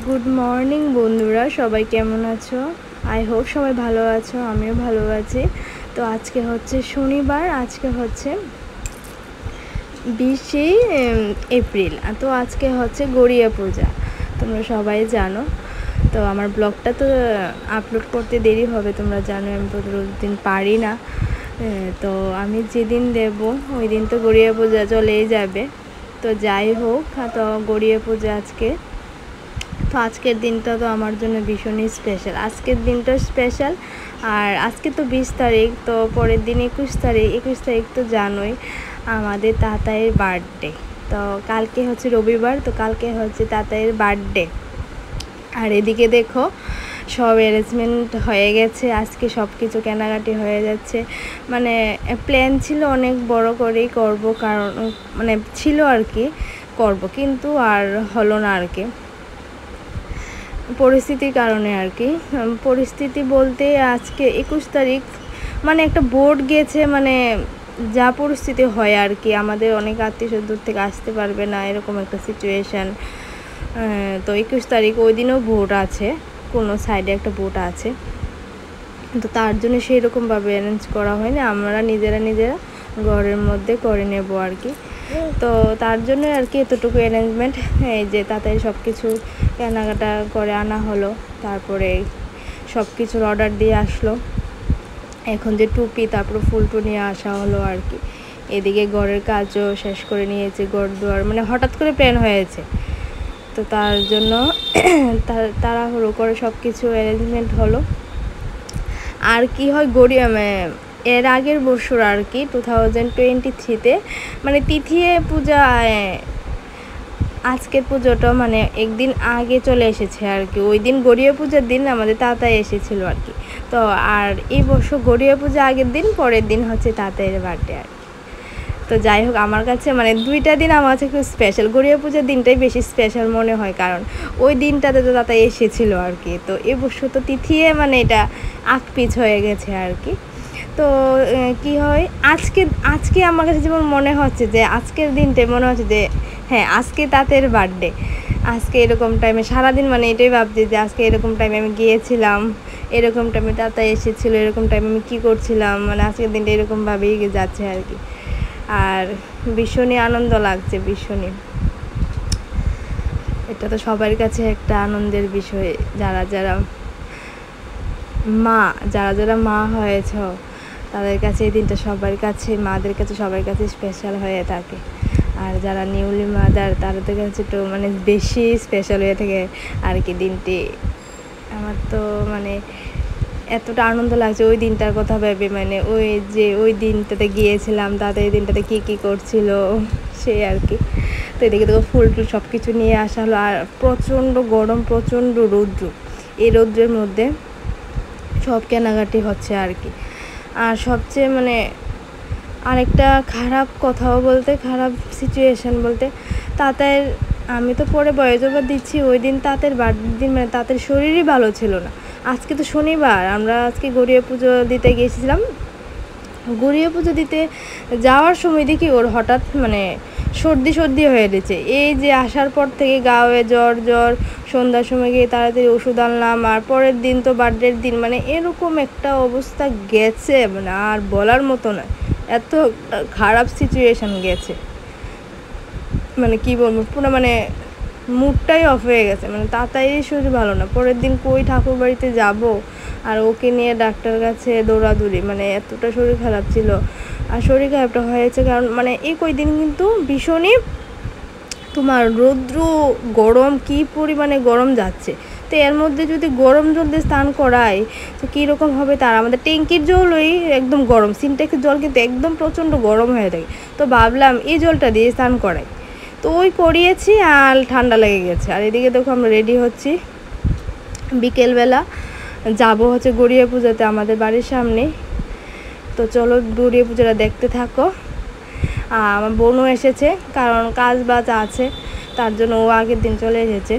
Good morning বন্ধুরা, সবাই কেমন আছো? আই হোপ সবাই ভালো আছো, আমিও ভালো আছি। তো আজকে হচ্ছে শনিবার, আজকে হচ্ছে 20শে এপ্রিল। তো আজকে হচ্ছে গড়িয়া পূজা, তোমরা সবাই জানো। তো আমার ব্লগটা তো আপলোড করতে দেরি হবে, তোমরা জানো আমি প্রতিদিন পারি না। তো আমি যেদিন দেব ওই দিন তো গড়িয়া পূজা চলেই যাবে। তো যাই হোক, তো গড়িয়া পূজা আজকে, তো আজকের দিনটা তো আমার জন্য ভীষণই স্পেশাল। আজকের দিনটা স্পেশাল। আর আজকে তো 20 তারিখ, তো পরের দিন 21 তারিখ তো জানোই আমাদের তাতাইয়ের বার্থডে। তো কালকে হচ্ছে রবিবার, তো কালকে হচ্ছে তাতাইয়ের বার্থডে। আর এদিকে দেখো সব অ্যারেঞ্জমেন্ট হয়ে গেছে, আজকে সব কিছু কেনাকাটি হয়ে যাচ্ছে। মানে প্ল্যান ছিল অনেক বড় করেই করব, কারণ মানে ছিল আর কি করব, কিন্তু আর হলো না আর কি, পরিস্থিতির কারণে আর কি। পরিস্থিতি বলতে আজকে 21 তারিখ মানে একটা বোর্ড গেছে, মানে যা পরিস্থিতি হয় আর কি, আমাদের অনেক আত্মীয় দূর থেকে আসতে পারবে না, এরকম একটা সিচুয়েশান। তো 21 তারিখ ওই দিনও ভোট আছে, কোনো সাইডে একটা ভোট আছে, তো তার জন্য সেই রকমভাবে অ্যারেঞ্জ করা হয়নি, আমরা নিজেরা ঘরের মধ্যে করে নেব আর কি। তো তার জন্য আর কি এতটুকু অ্যারেঞ্জমেন্ট, এই যে তাড়াতাড়ি সব কিছু কেনাকাটা করে আনা হলো, তারপরে সব কিছুর অর্ডার দিয়ে আসলো। এখন যে টুপি, তারপরে ফুলটু নিয়ে আসা হলো আর কি। এদিকে ঘরের কাজও শেষ করে নিয়েছে, ঘর দুয়ার মানে হঠাৎ করে প্ল্যান হয়েছে, তো তার জন্য তাড়াহুড়ো করে সব কিছু অ্যারেঞ্জমেন্ট হলো। আর কি হয়, এর আগের বছর আর কি 2023-তে মানে তিথিয়ে পূজা, আজকের পুজোটা মানে একদিন আগে চলে এসেছে আর কি। ওই দিন গড়িয়া পূজার দিন আমাদের তাতাই এসেছিল আর কি। তো আর এই বছর গড়িয়া পূজা আগের দিন, পরের দিন হচ্ছে তাতাইয়ের বার্থডে আর কি। তো যাই হোক, আমার কাছে মানে দুইটা দিন আমার কাছে খুব স্পেশাল। গড়িয়া পূজার দিনটাই বেশি স্পেশাল মনে হয়, কারণ ওই দিনটাতে তো তাতাই এসেছিলো আর কি। তো এবছর তো তিথিয়ে মানে এটা আকপিছ হয়ে গেছে আর কি। তো কি হয়, আজকে আমার কাছে যেমন মনে হচ্ছে যে আজকের দিনটাই মনে হচ্ছে যে হ্যাঁ আজকে তাদের বার্থডে। আজকে এরকম টাইমে সারাদিন মানে এটাই ভাবছি যে আজকে এরকম টাইমে আমি গিয়েছিলাম, এরকম টাইমে তাতা এসেছিলো, এরকম টাইমে আমি কী করছিলাম, মানে আজকের দিনটা এরকমভাবেই যাচ্ছে আর কি। আর ভীষণই আনন্দ লাগছে, ভীষণই। এটা তো সবার কাছে একটা আনন্দের বিষয়, যারা যারা মা হয়েছ তাদের কাছে এই দিনটা সবার কাছে, মাদের কাছে সবার কাছে স্পেশাল হয়ে থাকে। আর যারা নিউলি মাদার তাদের কাছে একটু মানে বেশি স্পেশাল হয়ে থাকে আর কি দিনটি। আমার তো মানে এতটা আনন্দ লাগছে ওই দিনটার কথা ভেবে, মানে ওই দিনটাতে গিয়েছিলাম, তাদের এই দিনটাতে কী করছিল সেই আর কি। তো এদিকে তো ফুল টুল সব কিছু নিয়ে আসা হলো। আর প্রচণ্ড গরম, প্রচণ্ড রৌদ্র, এই রৌদ্রের মধ্যে সব কেনাকাটি হচ্ছে আর কি। আর সবচেয়ে মানে আরেকটা খারাপ কথাও বলতে, খারাপ সিচুয়েশান বলতে, তাদের আমি তো পরে বয়সবার দিচ্ছি, ওই দিন তাদের বার্থডে দিন মানে তাদের শরীরই ভালো ছিল না। আজকে তো শনিবার, আমরা আজকে গড়িয়া পুজো দিতে গিয়েছিলাম। গড়িয়া পুজো দিতে যাওয়ার সময় দেখি ওর হঠাৎ মানে সর্দি হয়ে গেছে। এই যে আসার পর থেকে গায়ে জ্বর, সন্ধ্যার সময় গিয়ে তাড়াতাড়ি ওষুধ আনলাম, আর পরের দিন তো বার্থডের দিন, মানে এরকম একটা অবস্থা গেছে মানে আর বলার মতো না, এত খারাপ সিচুয়েশান গেছে, মানে কি বলবো, পুরো মানে মুডটাই অফ হয়ে গেছে। মানে তাতাই শরীর ভালো না, পরের দিন কই ঠাকুর বাড়িতে যাবো, আর ওকে নিয়ে ডাক্তার কাছে দৌড়াদৌড়ি, মানে এতটা শরীর খারাপ ছিল। আর শরীর খারাপটা হয়েছে কারণ মানে এই কয়দিন কিন্তু ভীষণই তোমার রৌদ্র গরম, কী পরিমাণে গরম যাচ্ছে। তো এর মধ্যে যদি গরম জল দিয়ে স্নান করায় তো কীরকম হবে, তার আমাদের ট্যাঙ্কির জলই একদম গরম, সিনটেক্সের জল কিন্তু একদম প্রচণ্ড গরম হয়ে থাকে। তো ভাবলাম এই জলটা দিয়ে স্নান করাই, তো ওই করিয়েছি আর ঠান্ডা লেগে গেছে। আর এদিকে দেখো আমরা রেডি হচ্ছি, বিকেলবেলা যাবো হচ্ছে গড়িয়া পূজাতে আমাদের বাড়ির সামনে। তো চলো গড়িয়া পূজাটা দেখতে থাকো। আমার বোনও এসেছে, কারণ কাজ বাজ আছে, তার জন্য ও আগের দিন চলে এসেছে।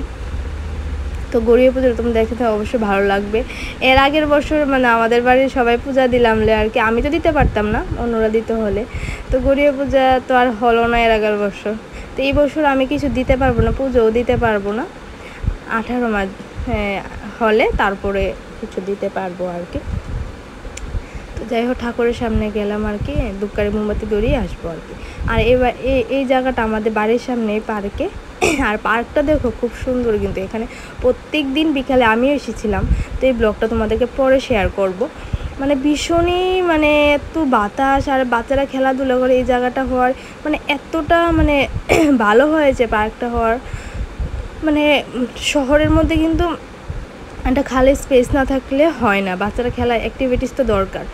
তো গড়িয়া পুজোটা তুমি দেখতে অবশ্যই ভালো লাগবে। এর আগের বছর মানে আমাদের বাড়ির সবাই পূজা দিলামলে আর কি, আমি তো দিতে পারতাম না, অন্যরা দিতে হলে। তো গড়িয়া পূজা তো আর হলো না এর আগের বছর, তো এই বছর আমি কিছু দিতে পারবো না, পুজোও দিতে পারবো না। 18 মাস হলে তারপরে কিছু দিতে পারবো আর কি। তো যাই হোক, ঠাকুরের সামনে গেলাম আর কি, ধূপকাঠি মোমবাতি ধরিয়ে আসবো আর কি। আর এবার এই জায়গাটা আমাদের বাড়ির সামনে পার্কে, আর পার্কটা দেখো খুব সুন্দর, কিন্তু এখানে প্রত্যেক দিন বিকালে আমিও এসেছিলাম। তো এই ব্লগটা তোমাদেরকে পরে শেয়ার করব। মানে ভীষণই মানে এত বাতাস, আর বাচ্চারা খেলাধুলা করে, এই জায়গাটা হওয়ার মানে এতটা মানে ভালো হয়েছে পার্কটা হওয়ার। মানে শহরের মধ্যে কিন্তু একটা খালি স্পেস না থাকলে হয় না, বাচ্চারা খেলার অ্যাক্টিভিটিস তো দরকার,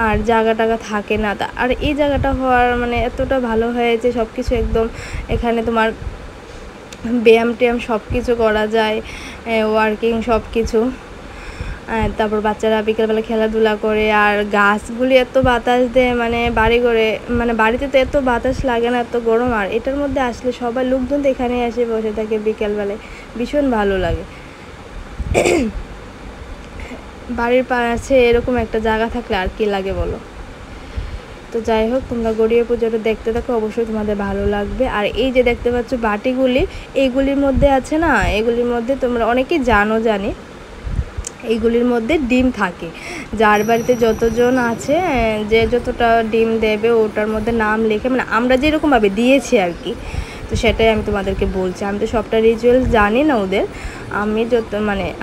আর জায়গা টাগা থাকে না। আর এই জায়গাটা হওয়ার মানে এতটা ভালো হয়েছে, সব কিছু একদম এখানে তোমার ব্যায়াম ট্যায়াম সব কিছু করা যায়, ওয়ার্কিং সব কিছু। তারপর বাচ্চারা বিকেলবেলা খেলাধুলা করে, আর গাছগুলি এত বাতাস দেয়, মানে বাড়িতে তো এত বাতাস লাগে না, এত গরম। আর এটার মধ্যে আসলে সবাই লোকজন তো এখানে এসে বসে থাকে বিকেলবেলায়, ভীষণ ভালো লাগে। বাড়ির পাশে এরকম একটা জায়গা থাকলে আর কি লাগে বলো। তো যাই হোক, তোমরা গড়িয়া পুজোটা দেখতে থাকো, অবশ্যই তোমাদের ভালো লাগবে। আর এই যে দেখতে পাচ্ছ বাটিগুলি, এইগুলির মধ্যে আছে না, এগুলির মধ্যে তোমরা অনেকেই জানি এইগুলির মধ্যে ডিম থাকে। যার বাড়িতে যতজন আছে, যে যতটা ডিম দেবে ওটার মধ্যে নাম লিখে, মানে আমরা যেরকমভাবে দিয়েছি আর কি, তো সেটাই আমি তোমাদেরকে বলছি। আমি তো সবটা রিচুয়ালস জানি না ওদের,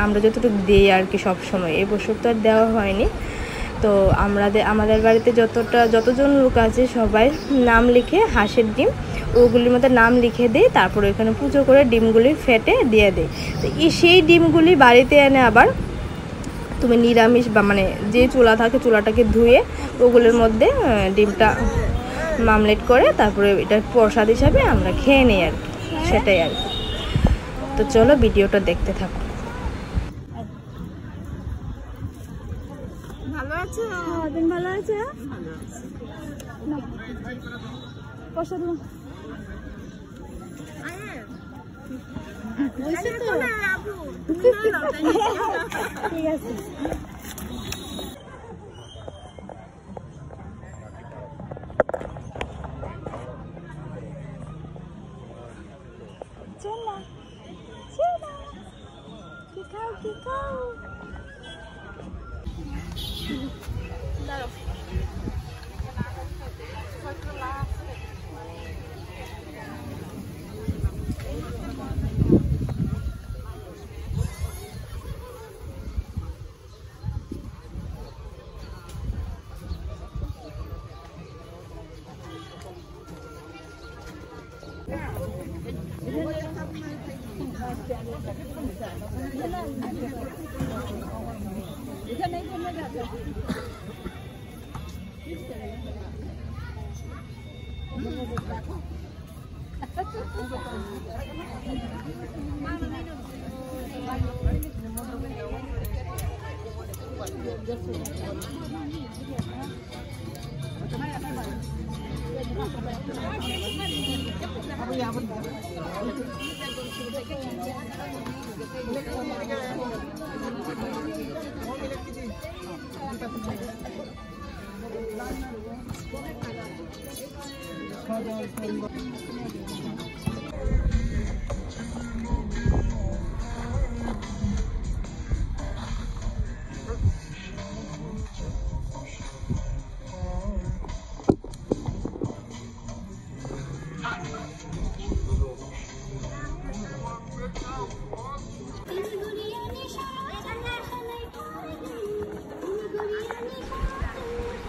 আমরা যতটুকু দিই আর কি সবসময়। এই বছর তো আর দেওয়া হয়নি। তো আমাদের বাড়িতে যতজন লোক আছে সবাই নাম লিখে, হাঁসের ডিম ওগুলির মধ্যে নাম লিখে দেয়, তারপর ওইখানে পুজো করে ডিমগুলি ফেটে দিয়ে দেয়। তো সেই ডিমগুলি বাড়িতে এনে আবার তুমি নিরামিষ বা মানে যে চুলা থাকে চুলাটাকে ধুয়ে ওগুলোর মধ্যে ডিমটা মামলেট করে তারপরে এটা প্রসাদ হিসাবে আমরা খেয়ে নিই আর কি, সেটাই আর কি। তো চলো ভিডিওটা দেখতে থাকো। ভালো আছো? তুমি ভালো আছো? প্রসাদ ঠিক আছে।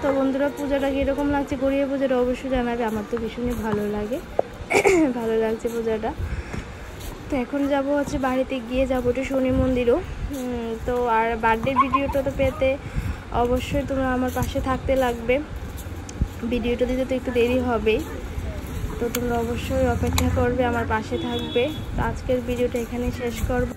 তো বন্ধুরা, পূজাটা কীরকম লাগছে, গড়িয়া পুজোটা অবশ্যই জানাবে। আমার তো ভীষণই ভালো লাগে, ভালো লাগছে পূজাটা। তো এখন যাব হচ্ছে বাড়িতে গিয়ে যাবো একটু শনি মন্দিরও। তো আর বার্থডে ভিডিওটা তো পেতে অবশ্যই তোমরা আমার পাশে থাকতে লাগবে। ভিডিওটা দিতে তো একটু দেরি হবেই, তো তোমরা অবশ্যই অপেক্ষা করবে, আমার পাশে থাকবে। তো আজকের ভিডিওটা এখানে শেষ করব।